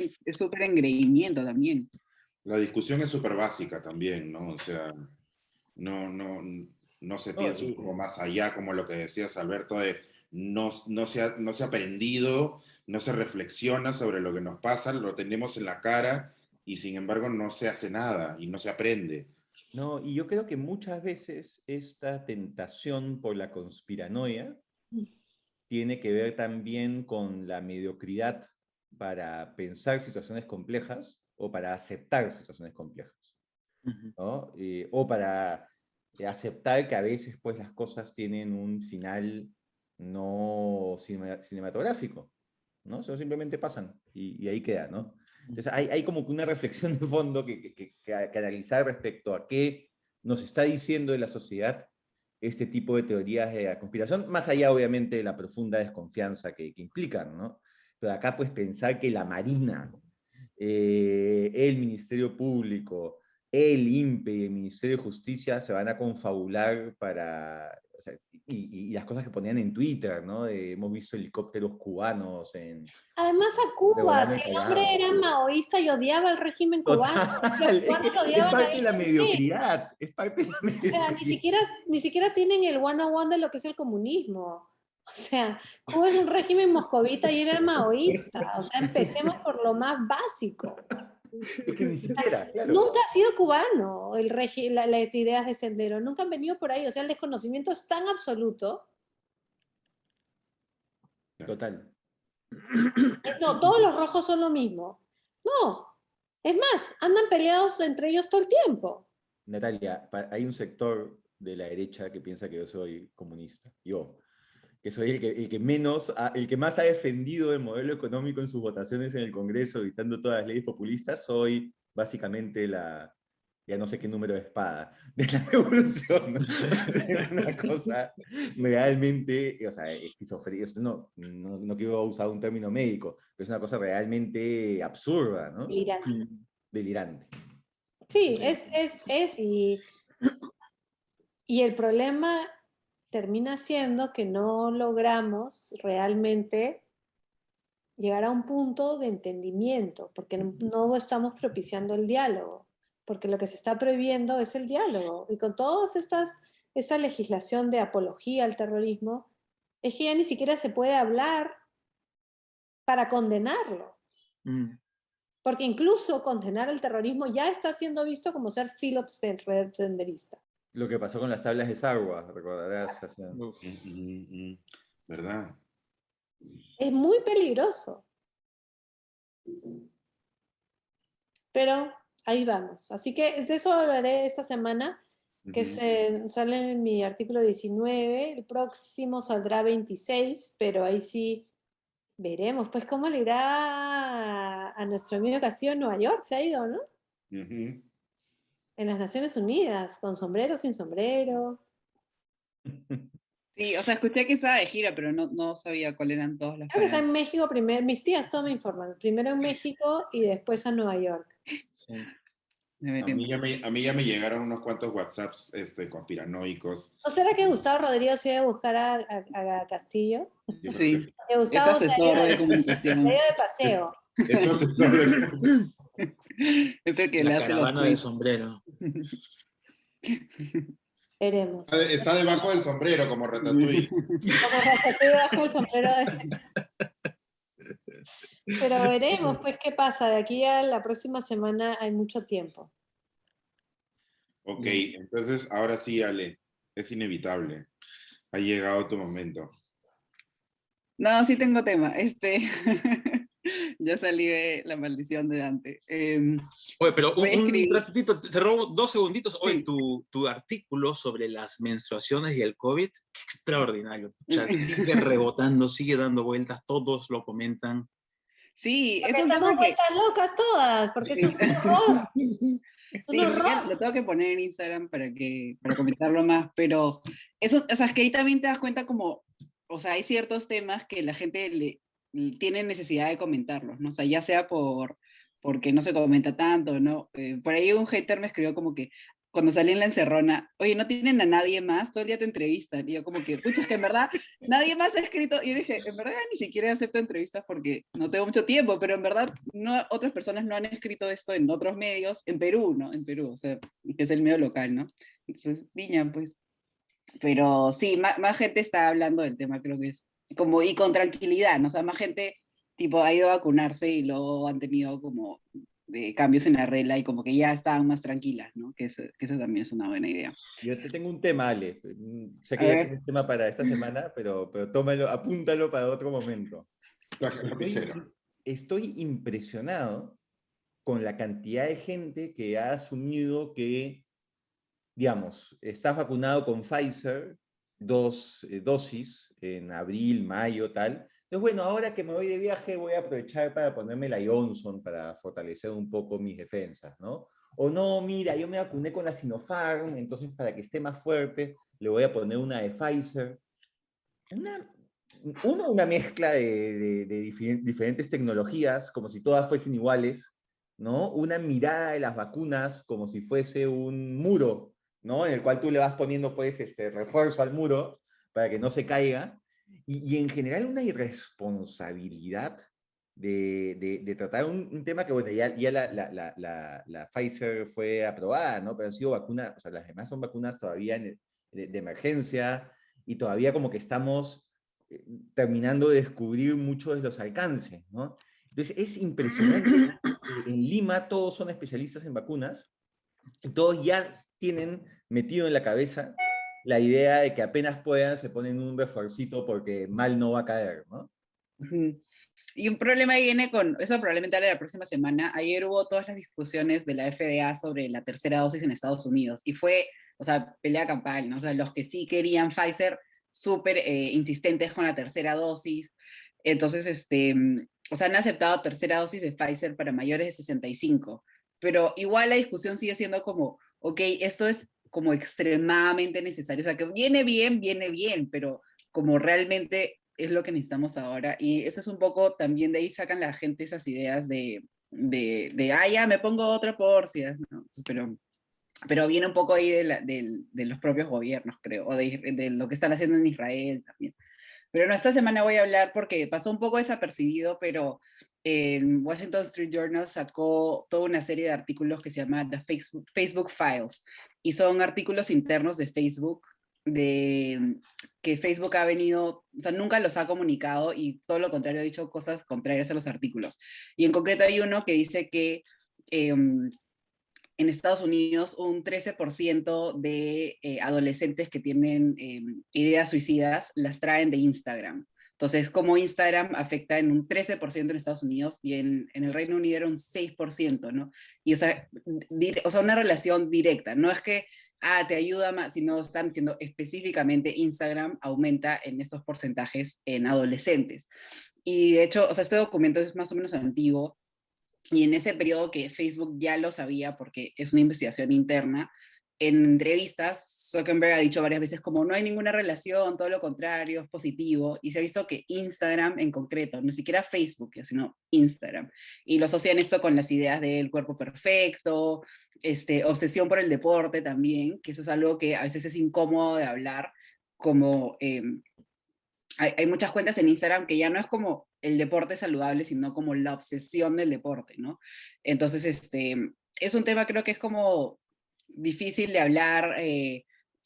engreimiento también. La discusión es súper básica también, ¿no? O sea, no, no, no se No, piensa un poco más allá, como lo que decías, Alberto, de no se ha aprendido, no se reflexiona sobre lo que nos pasa, lo tenemos en la cara y sin embargo no se hace nada y no se aprende. no, y yo creo que muchas veces esta tentación por la conspiranoia tiene que ver también con la mediocridad para pensar situaciones complejas o para aceptar situaciones complejas, ¿no? O para aceptar que a veces pues las cosas tienen un final no cinematográfico, ¿no? O sea, simplemente pasan y ahí queda, ¿no? Entonces hay como que una reflexión de fondo que analizar respecto a qué nos está diciendo de la sociedad este tipo de teorías de la conspiración, más allá obviamente de la profunda desconfianza que implican, ¿no? Pero acá pues pensar que la Marina, el Ministerio Público, el INPE y el Ministerio de Justicia se van a confabular para, o sea, y las cosas que ponían en Twitter, ¿no? Hemos visto helicópteros cubanos Además a Cuba, revolando si el el hombre Callao. era maoísta y odiaba el régimen cubano, los Total, cubanos lo es odiaban a parte de él la también. mediocridad, es parte de la O sea, mediocridad. ni siquiera tienen el one-on-one de lo que es el comunismo. O sea, Cuba es un régimen moscovita y era maoísta. O sea, empecemos por lo más básico. Es que ni siquiera, claro. Nunca ha sido cubano las ideas de Sendero, nunca han venido por ahí. O sea, el desconocimiento es tan absoluto. Total. No, todos los rojos son lo mismo. No. Es más, andan peleados entre ellos todo el tiempo. Natalia, hay un sector de la derecha que piensa que yo soy comunista. Yo, que soy el que menos, el que más ha defendido el modelo económico en sus votaciones en el Congreso, evitando todas las leyes populistas, soy básicamente ya no sé qué número de espada, de la revolución. Es una cosa realmente, o sea, esquizofrenia, no quiero usar un término médico, pero es una cosa realmente absurda, ¿no? Delirante. Delirante. Sí, y el problema termina siendo que no logramos realmente llegar a un punto de entendimiento, porque no estamos propiciando el diálogo, porque lo que se está prohibiendo es el diálogo. Y con esa legislación de apología al terrorismo, es que ya ni siquiera se puede hablar para condenarlo. Porque incluso condenar el terrorismo ya está siendo visto como ser filosenderista. Lo que pasó con las tablas de Sagua, recordarás. ¿Verdad? Es muy peligroso. Pero ahí vamos. Así que de eso hablaré esta semana, que sale en mi artículo 19, el próximo saldrá 26, pero ahí sí veremos, pues cómo le irá a nuestro amigo que ha sido en Nueva York, se ha ido, ¿no? En las Naciones Unidas, con sombrero, sin sombrero. Sí, o sea, escuché que estaba de gira, pero no sabía cuáles eran todas las Creo que está paradas. en México primero, mis tías todo me informan, primero en México y después a Nueva York. Sí. A mí ya me llegaron unos cuantos WhatsApps conspiranoicos. ¿No será que Gustavo Rodríguez se iba a buscar a Castillo? Yo creo Sí, Que es Gustavo asesor de se ha comunicación. ido de paseo. es un asesor de... Es el que le La hace los caravana del tweets. sombrero. Veremos. Está debajo del sombrero, como Ratatouille. Como Ratatouille bajo el sombrero Pero veremos, pues, qué pasa. De aquí a la próxima semana hay mucho tiempo. Ok, entonces ahora sí, Ale, es inevitable. Ha llegado tu momento. No, sí tengo tema. Ya salí de la maldición de Dante. Oye, pero Voy a un escribir. ratito, te robo 2 segunditos. Oye, Sí. tu artículo sobre las menstruaciones y el COVID, qué extraordinario. O sea, sigue rebotando, sigue dando vueltas, todos lo comentan. Sí, Porque es un estamos tema que... vueltas locas todas, porque eso es un horror. Es un Sí, horror. lo tengo que poner en Instagram para comentarlo más, pero eso, o sea, es que ahí también te das cuenta como, o sea, hay ciertos temas que la gente tiene necesidad de comentarlos, ¿no? O sea, ya sea porque no se comenta tanto, ¿no? Por ahí un hater me escribió como que cuando salí en la encerrona, oye, ¿no tienen a nadie más? Todo el día te entrevistan. Y yo como que, pucha, es que en verdad nadie más ha escrito. Y yo dije, en verdad ni siquiera acepto entrevistas porque no tengo mucho tiempo, pero en verdad no, otras personas no han escrito esto en otros medios, en Perú, ¿no? En Perú, o sea, que es el medio local, ¿no? Entonces, Viña, pues. Pero sí, más gente está hablando del tema, creo que es como, y con tranquilidad, ¿no? O sea, más gente, tipo, ha ido a vacunarse y luego han tenido como cambios en la regla y como que ya estaban más tranquilas, ¿no? Que eso también es una buena idea. Yo te tengo un tema, Ale. Sé A que ya ver. tienes tema para esta semana, pero tómalo, apúntalo para otro momento. Saca el lapicero. Estoy impresionado con la cantidad de gente que ha asumido que digamos, estás vacunado con Pfizer, 2 dosis en abril, mayo, tal. Entonces, bueno, ahora que me voy de viaje voy a aprovechar para ponerme la Johnson para fortalecer un poco mis defensas, ¿no? O no, mira, yo me vacuné con la Sinopharm, entonces para que esté más fuerte le voy a poner una de Pfizer. Una, una mezcla de diferentes tecnologías, como si todas fuesen iguales, ¿no? Una mirada de las vacunas como si fuese un muro, ¿no? En el cual tú le vas poniendo, pues, refuerzo al muro para que no se caiga. Y en general una irresponsabilidad de tratar un tema que, bueno, ya la Pfizer fue aprobada, ¿no? Pero han sido vacunas, o sea, las demás son vacunas todavía de emergencia, y todavía como que estamos terminando de descubrir muchos de los alcances, ¿no? Entonces es impresionante. En Lima todos son especialistas en vacunas y todos ya tienen metido en la cabeza la idea de que apenas puedan se ponen un refuercito porque mal no va a caer, ¿no? Y un problema ahí viene con, eso probablemente la próxima semana. Ayer hubo todas las discusiones de la FDA sobre la tercera dosis en Estados Unidos y fue, o sea, pelea campal, ¿no? O sea, los que sí querían Pfizer, súper insistentes con la tercera dosis. Entonces, o sea, han aceptado tercera dosis de Pfizer para mayores de 65, pero igual la discusión sigue siendo como, ok, esto es como extremadamente necesario, o sea, que viene bien, pero como realmente es lo que necesitamos ahora. Y eso es un poco, también de ahí sacan la gente esas ideas ah, ya, me pongo otra porcia, ¿no? Pero viene un poco ahí de los propios gobiernos, creo, o de lo que están haciendo en Israel también. Pero no, esta semana voy a hablar porque pasó un poco desapercibido, pero en Washington Street Journal sacó toda una serie de artículos que se llama The Facebook Files, y son artículos internos de Facebook, de que Facebook ha venido, o sea, nunca los ha comunicado y todo lo contrario, ha dicho cosas contrarias a los artículos. Y en concreto hay uno que dice que en Estados Unidos un 13% de adolescentes que tienen ideas suicidas las traen de Instagram. Entonces, como Instagram afecta en un 13% en Estados Unidos y en el Reino Unido era un 6%, ¿no? Y o sea, una relación directa, no es que te ayuda más, sino están diciendo específicamente Instagram aumenta en estos porcentajes en adolescentes. Y de hecho, o sea, este documento es más o menos antiguo, y en ese periodo que Facebook ya lo sabía porque es una investigación interna, en entrevistas Zuckerberg ha dicho varias veces como no hay ninguna relación, todo lo contrario, es positivo, y se ha visto que Instagram en concreto, ni siquiera Facebook, sino Instagram, y lo asocian esto con las ideas del cuerpo perfecto, obsesión por el deporte también, que eso es algo que a veces es incómodo de hablar, como hay muchas cuentas en Instagram que ya no es como el deporte saludable, sino como la obsesión del deporte, ¿no? Entonces, es un tema creo que es como difícil de hablar.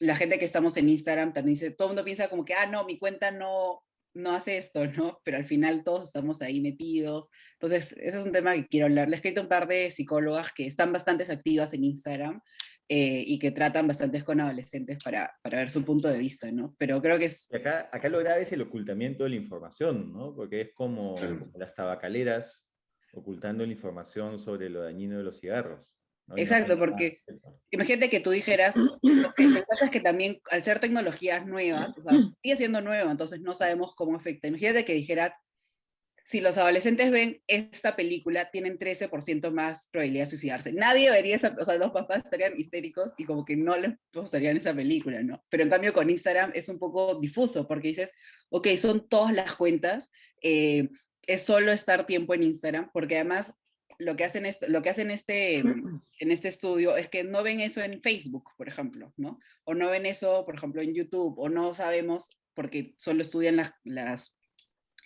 La gente que estamos en Instagram también dice, todo el mundo piensa como que, no, mi cuenta no hace esto, ¿no? Pero al final todos estamos ahí metidos. Entonces, ese es un tema que quiero hablar. Le he escrito a un par de psicólogas que están bastante activas en Instagram, y que tratan bastantes con adolescentes para ver su punto de vista, ¿no? Pero creo que es... Y acá lo grave es el ocultamiento de la información, ¿no? Porque es como, Claro. como las tabacaleras ocultando la información sobre lo dañino de los cigarros, ¿no? Y no Exacto, hacen nada. porque imagínate que tú dijeras, lo que pasa es que también al ser tecnologías nuevas, o sea, sigue siendo nuevo, entonces no sabemos cómo afecta. Imagínate que dijeras, si los adolescentes ven esta película, tienen 13% más probabilidad de suicidarse. Nadie vería esa, o sea, los papás estarían histéricos y como que no les gustarían esa película, ¿no? Pero en cambio con Instagram es un poco difuso, porque dices, ok, son todas las cuentas, es solo estar tiempo en Instagram, porque además lo que hacen, en este estudio es que no ven eso en Facebook, por ejemplo, ¿no? O no ven eso, por ejemplo, en YouTube, o no sabemos porque solo estudian las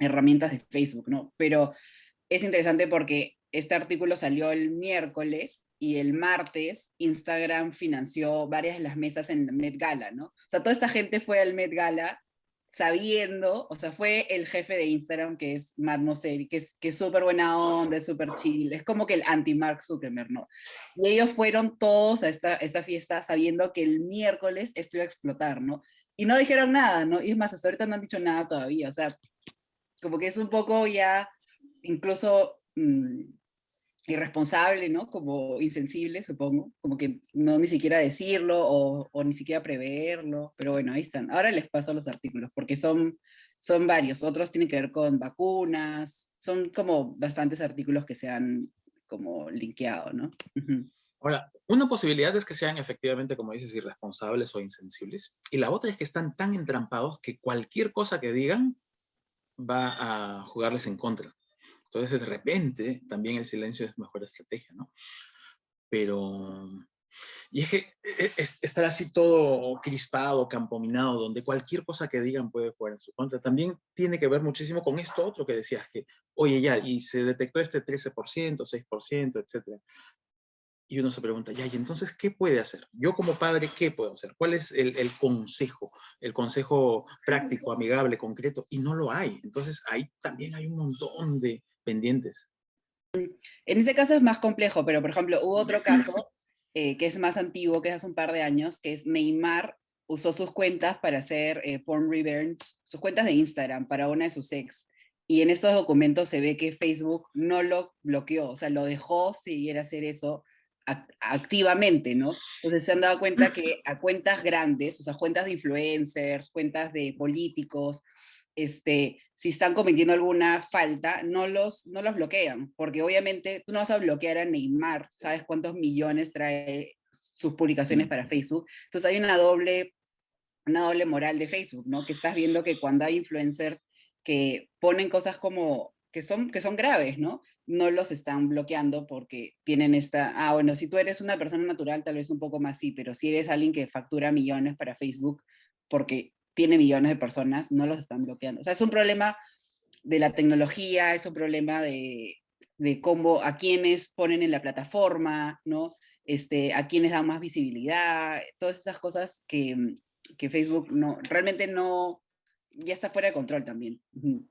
herramientas de Facebook, ¿no? Pero es interesante porque este artículo salió el miércoles y el martes Instagram financió varias de las mesas en la Met Gala, ¿no? O sea, toda esta gente fue al Met Gala sabiendo, o sea, fue el jefe de Instagram, que es Matt Mosseri, que es súper buena onda, es súper chill, es como que el anti-Mark Zuckerberg, ¿no? Y ellos fueron todos a esta fiesta sabiendo que el miércoles esto iba a explotar, ¿no? Y no dijeron nada, ¿no? Y es más, hasta ahorita no han dicho nada todavía, o sea, como que es un poco ya, incluso irresponsable, ¿no? Como insensible, supongo, como que no ni siquiera decirlo o ni siquiera preverlo, pero bueno, ahí están. Ahora les paso los artículos, porque son varios, otros tienen que ver con vacunas, son como bastantes artículos que se han como linkeado, ¿no? Ujú. Ahora, una posibilidad es que sean efectivamente, como dices, irresponsables o insensibles. Y la otra es que están tan entrampados que cualquier cosa que digan va a jugarles en contra. Entonces, de repente, también el silencio es mejor estrategia, ¿no? Pero, y es que estar así todo crispado, campominado, donde cualquier cosa que digan puede jugar en su contra, también tiene que ver muchísimo con esto otro que decías, que, oye, ya, y se detectó este 13%, 6%, etcétera. Y uno se pregunta, ya, y entonces, ¿qué puede hacer? Yo como padre, ¿qué puedo hacer? ¿Cuál es el consejo práctico, amigable, concreto? Y no lo hay. Entonces, ahí también hay un montón de pendientes. En ese caso es más complejo, pero por ejemplo, hubo otro caso que es más antiguo, que es hace un par de años, que es Neymar usó sus cuentas para hacer porn revenge, sus cuentas de Instagram para una de sus ex. Y en estos documentos se ve que Facebook no lo bloqueó, o sea, lo dejó seguir hacer eso activamente, ¿no? Entonces se han dado cuenta que a cuentas grandes, o sea, cuentas de influencers, cuentas de políticos, si están cometiendo alguna falta, no los bloquean, porque obviamente tú no vas a bloquear a Neymar, ¿sabes cuántos millones trae sus publicaciones para Facebook? Entonces hay una doble moral de Facebook, ¿no? Que estás viendo que cuando hay influencers que ponen cosas como que son graves, ¿no? No los están bloqueando porque tienen bueno, si tú eres una persona natural, tal vez un poco más sí, pero si eres alguien que factura millones para Facebook porque tiene millones de personas, no los están bloqueando. O sea, es un problema de la tecnología, es un problema de cómo, a quienes ponen en la plataforma, ¿no? A quienes dan más visibilidad, todas esas cosas que Facebook realmente no, ya está fuera de control también. Ujú.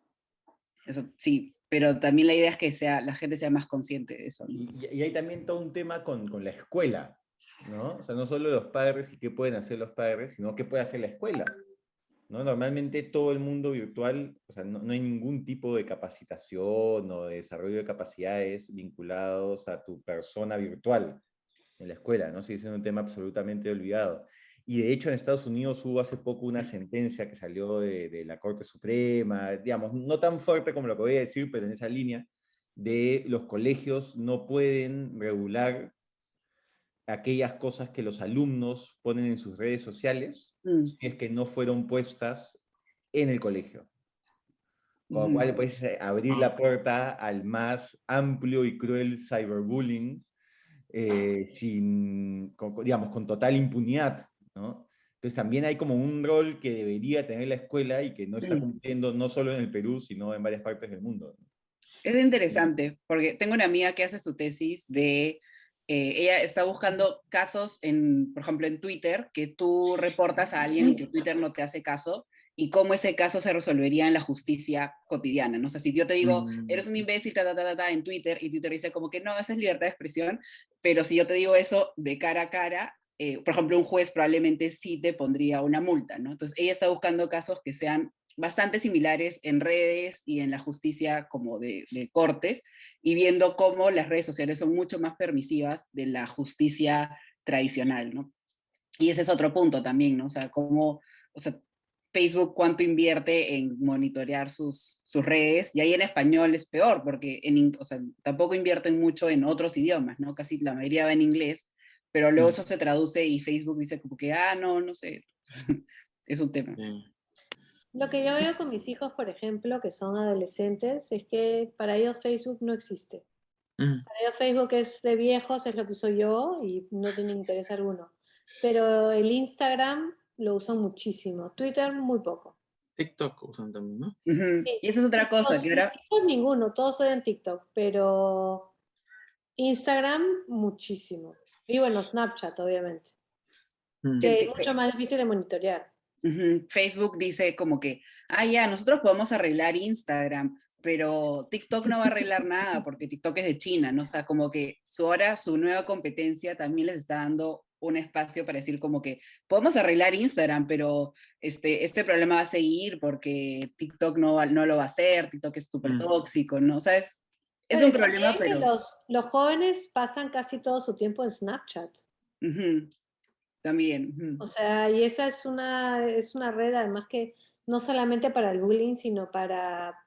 Eso sí, pero también la idea es que la gente sea más consciente de eso, ¿no? Y hay también todo un tema con la escuela, ¿no? O sea, no solo los padres y qué pueden hacer los padres, sino qué puede hacer la escuela, ¿no? Normalmente todo el mundo virtual, o sea, no hay ningún tipo de capacitación o de desarrollo de capacidades vinculados a tu persona virtual en la escuela, ¿no? Sigue siendo un tema absolutamente olvidado. Y de hecho en Estados Unidos hubo hace poco una sentencia que salió de la Corte Suprema, digamos, no tan fuerte como lo que voy a decir, pero en esa línea, de los colegios no pueden regular aquellas cosas que los alumnos ponen en sus redes sociales, si es que no fueron puestas en el colegio. Con lo cual puedes abrir la puerta al más amplio y cruel cyberbullying, digamos, con total impunidad, ¿no? Entonces también hay como un rol que debería tener la escuela y que no está cumpliendo no solo en el Perú, sino en varias partes del mundo. Es interesante, porque tengo una amiga que hace su tesis ella está buscando casos, por ejemplo, en Twitter, que tú reportas a alguien y que Twitter no te hace caso, y cómo ese caso se resolvería en la justicia cotidiana, ¿no? O sea, si yo te digo, eres un imbécil, en Twitter, y Twitter dice como que no, esa es libertad de expresión, pero si yo te digo eso de cara a cara, por ejemplo, un juez probablemente sí te pondría una multa, ¿no? Entonces, ella está buscando casos que sean bastante similares en redes y en la justicia como de cortes, y viendo cómo las redes sociales son mucho más permisivas de la justicia tradicional, ¿no? Y ese es otro punto también, ¿no? O sea, Facebook cuánto invierte en monitorear sus redes, y ahí en español es peor, porque tampoco invierten mucho en otros idiomas, ¿no? Casi la mayoría va en inglés, pero luego eso se traduce y Facebook dice como que, no sé, es un tema. Lo que yo veo con mis hijos, por ejemplo, que son adolescentes, es que para ellos Facebook no existe. Para ellos Facebook es de viejos, es lo que uso yo y no tiene interés alguno. Pero el Instagram lo usan muchísimo, Twitter muy poco. TikTok usan también, ¿no? Sí. Y esa es otra cosa, que ahora... Mis hijos ninguno, todos en TikTok, pero Instagram muchísimo. Y bueno, Snapchat, obviamente. Que es mucho más difícil de monitorear. Facebook dice como que, ya, nosotros podemos arreglar Instagram, pero TikTok no va a arreglar nada porque TikTok es de China, ¿no? O sea, como que su nueva competencia también les está dando un espacio para decir como que podemos arreglar Instagram, pero este problema va a seguir porque TikTok no lo va a hacer, TikTok es súper tóxico, ¿no? O sea, es Bueno, un y problema, también que pero... los jóvenes pasan casi todo su tiempo en Snapchat. Ujú, también. O Ujú. sea, y esa es una red además que no solamente para el bullying, sino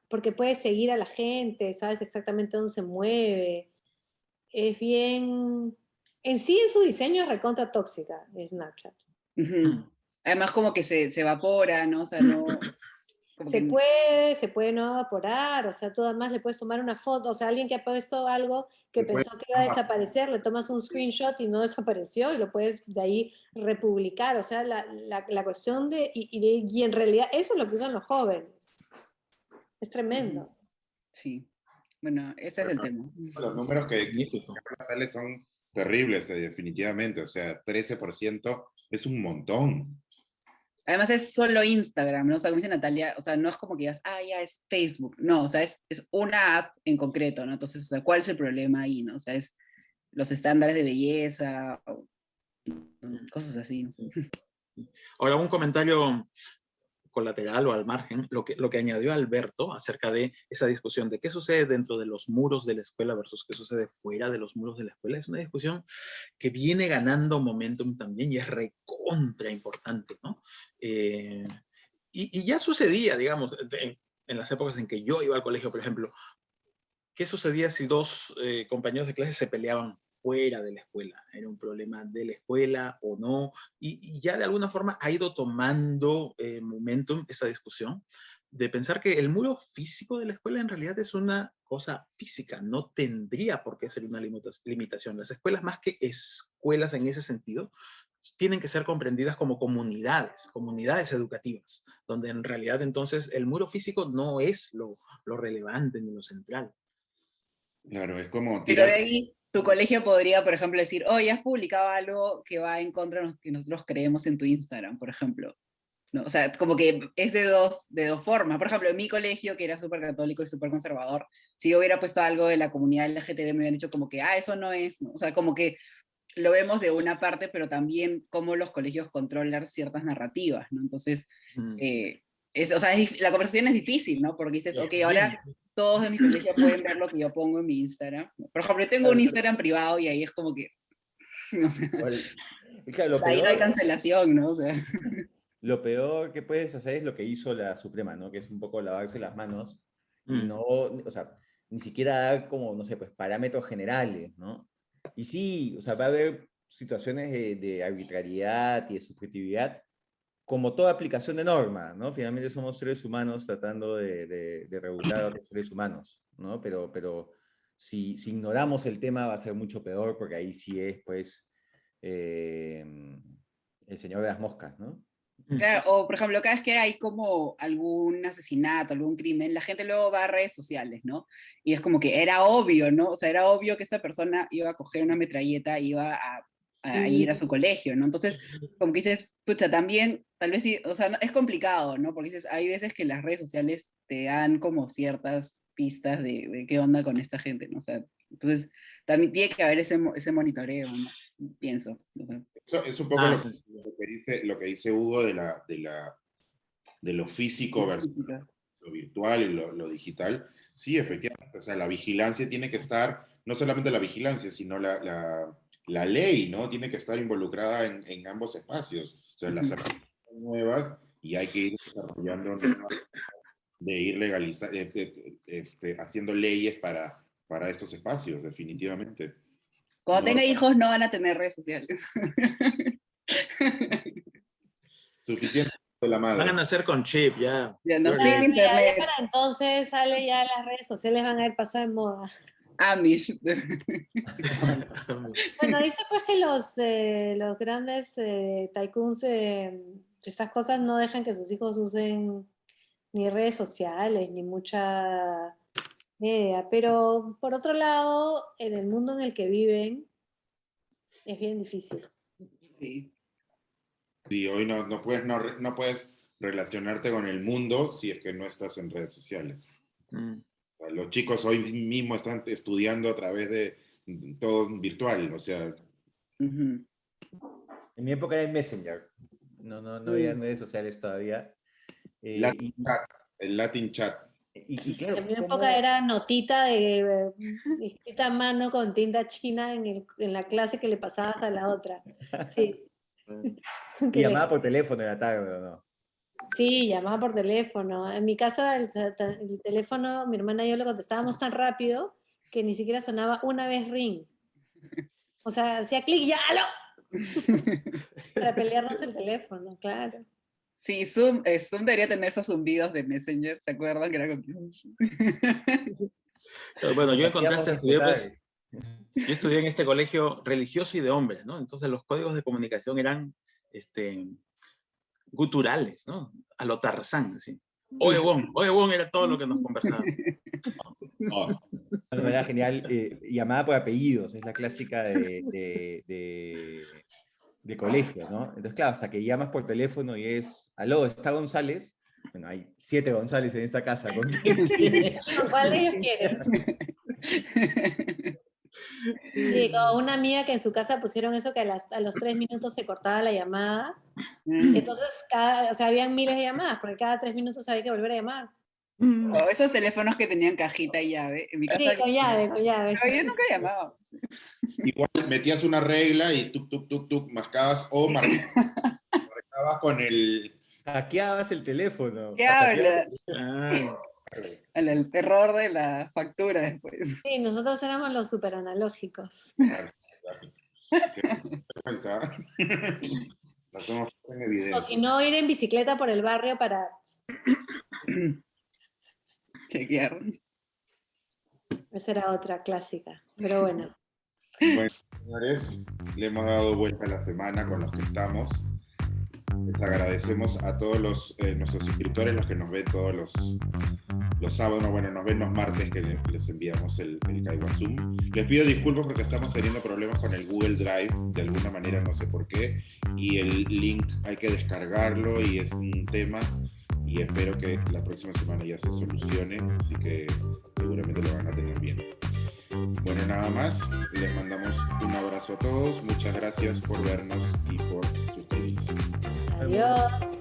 porque puedes seguir a la gente, sabes exactamente dónde se mueve. Es bien, en sí en su diseño es recontra tóxica, Snapchat. Ujú. Además como que se evapora, ¿no? O sea, no... Como que... Se puede no evaporar, o sea, tú además le puedes tomar una foto, o sea, alguien que ha puesto algo que Después, pensó que iba a desaparecer, le tomas un screenshot y no desapareció y lo puedes de ahí republicar, o sea, la cuestión y en realidad eso es lo que usan los jóvenes, es Ujú. tremendo. Sí. Bueno, ese es el tema. los números que Magnífico. sale son terribles, definitivamente. O sea, 13% es un montón. Además es solo Instagram, ¿no? O sea, como dice Natalia, o sea, no es como que digas, ah, ya es Facebook. No, o sea, es una app en concreto, ¿no? Entonces, o sea, ¿cuál es el problema ahí, no? O sea, es los estándares de belleza, o, cosas así, no sé. Ahora, un comentario colateral o al margen, lo que añadió Alberto acerca de esa discusión de qué sucede dentro de los muros de la escuela versus qué sucede fuera de los muros de la escuela, es una discusión que viene ganando momentum también y es recontra importante, ¿no? Y ya sucedía, digamos, en las épocas en que yo iba al colegio, por ejemplo, ¿qué sucedía si dos compañeros de clase se peleaban fuera de la escuela? ¿Era un problema de la escuela o no? Y ya de alguna forma ha ido tomando momentum esa discusión de pensar que el muro físico de la escuela en realidad es una cosa física, no tendría por qué ser una limitación. Las escuelas, más que escuelas en ese sentido, tienen que ser comprendidas como comunidades educativas, donde en realidad entonces el muro físico no es lo relevante ni lo central. Claro, es como Pero de tirar. ahí tu colegio podría, por ejemplo, decir, oye, has publicado algo que va en contra de lo que nosotros creemos en tu Instagram, por ejemplo. ¿No? O sea, como que es de dos formas. Por ejemplo, en mi colegio, que era súper católico y súper conservador, si yo hubiera puesto algo de la comunidad LGTB, me hubieran dicho como que, ah, eso no es, ¿no? O sea, como que lo vemos de una parte, pero también cómo los colegios controlan ciertas narrativas, ¿no? Entonces, eh, o sea, la conversación es difícil, ¿no? Porque dices, ok, Bien. ahora todos de mi colegio pueden ver lo que yo pongo en mi Instagram. Por ejemplo, yo tengo un Instagram privado y ahí es como que, no, Claro, lo ahí no hay peor, cancelación, ¿no? O sea, lo peor que puedes hacer es lo que hizo la Suprema, ¿no? Que es un poco lavarse las manos y Mm. no, o sea, ni siquiera dar como, no sé, pues parámetros generales, ¿no? Y sí, o sea, va a haber situaciones de arbitrariedad y de subjetividad, como toda aplicación de norma, ¿no? Finalmente somos seres humanos tratando de regular a otros seres humanos, ¿no? Pero si ignoramos el tema va a ser mucho peor porque ahí sí es, pues, eh, el señor de las moscas, ¿no? claro, o por ejemplo, cada vez que hay como algún asesinato, algún crimen, la gente luego va a redes sociales, ¿no? Y es como que era obvio, ¿no? O sea, era obvio que esta persona iba a coger una metralleta, iba a ir a su colegio, ¿no? Entonces, como que dices, pucha, también, tal vez sí, o sea, es complicado, ¿no? Porque dices, hay veces que las redes sociales te dan como ciertas pistas de qué onda con esta gente, ¿no? O sea, entonces, también tiene que haber ese monitoreo, ¿no? Pienso. O sea. Eso es un poco lo, Sencillo. lo que dice Hugo de lo físico versus lo virtual y lo digital. Sí, efectivamente. O sea, la vigilancia tiene que estar, no solamente la vigilancia, sino la ley, ¿no? Tiene que estar involucrada en ambos espacios. O sea, las herramientas nuevas y hay que ir desarrollando nuevas, de ir legalizando, haciendo leyes para estos espacios, definitivamente. Cuando No, tenga hijos no van a tener redes sociales. suficiente de la Van a madre. nacer con chip, ya. Ya no, You're sin good. Ya internet. para entonces sale ya las redes sociales van a haber pasado de moda. Amish. Bueno, dice pues que los grandes tycoons, estas cosas no dejan que sus hijos usen ni redes sociales, ni mucha media, pero por otro lado, en el mundo en el que viven, es bien difícil. Sí. Sí, hoy no puedes relacionarte con el mundo si es que no estás en redes sociales. Mm. O sea, los chicos hoy mismo están estudiando a través de todo virtual, o sea, Ujú. En mi época era Messenger, no había redes sociales todavía. Latin Y chat, el Latin chat. Y claro, En mi ¿cómo? época era notita escrita a mano con tinta china en la clase que le pasabas a la otra. Sí. Y Que le- llamaba por teléfono en la tarde, ¿o no? Sí, llamaba por teléfono. En mi casa el teléfono, mi hermana y yo lo contestábamos tan rápido que ni siquiera sonaba una vez ring. O sea, hacía clic y ya, ¡aló! Para pelearnos el teléfono, claro. Sí, Zoom debería tener esos zumbidos de Messenger, ¿se acuerdan? Que era como... Pero bueno, yo en contraste Hacíamos estudié, pues, respetar. yo estudié en este colegio religioso y de hombres, ¿no? Entonces los códigos de comunicación eran guturales, ¿no? A lo Tarzán, así. Oye, Wong, era todo lo que nos conversaba. Oh, No, era genial. Llamada por apellidos, es la clásica de colegio, ¿no? Entonces, claro, hasta que llamas por teléfono y es, aló, ¿está González? Bueno, hay 7 González en esta casa. ¿Con quién quieres? ¿Con cuál de ellos quieres? Sí, con una amiga que en su casa pusieron eso que a los 3 minutos se cortaba la llamada. Entonces, o sea, habían miles de llamadas, porque cada 3 minutos había que volver a llamar. O esos teléfonos que tenían cajita y llave. En mi casa, Sí, con llave, con llave. pero yo nunca llamaba. igual metías una regla y tuk, mascabas o marcabas con el... Hackeabas el teléfono. ¿Qué habla? Ah, El terror de la factura después. Sí, nosotros éramos los super analógicos. Qué vergüenza. Lo hacemos en O evidencia. si no, ir en bicicleta por el barrio para... Chequear. Esa era otra clásica, pero bueno. Bueno, señores, le hemos dado vuelta a la semana con los que estamos. Les agradecemos a todos nuestros suscriptores, los que nos ven todos los sábados, bueno, nos ven los martes que les enviamos el Kaiwa Zoom. Les pido disculpas porque estamos teniendo problemas con el Google Drive, de alguna manera, no sé por qué, y el link hay que descargarlo y es un tema, y espero que la próxima semana ya se solucione, así que seguramente lo van a tener bien. Bueno, nada más, les mandamos un abrazo a todos, muchas gracias por vernos y por suscribirse. Adiós.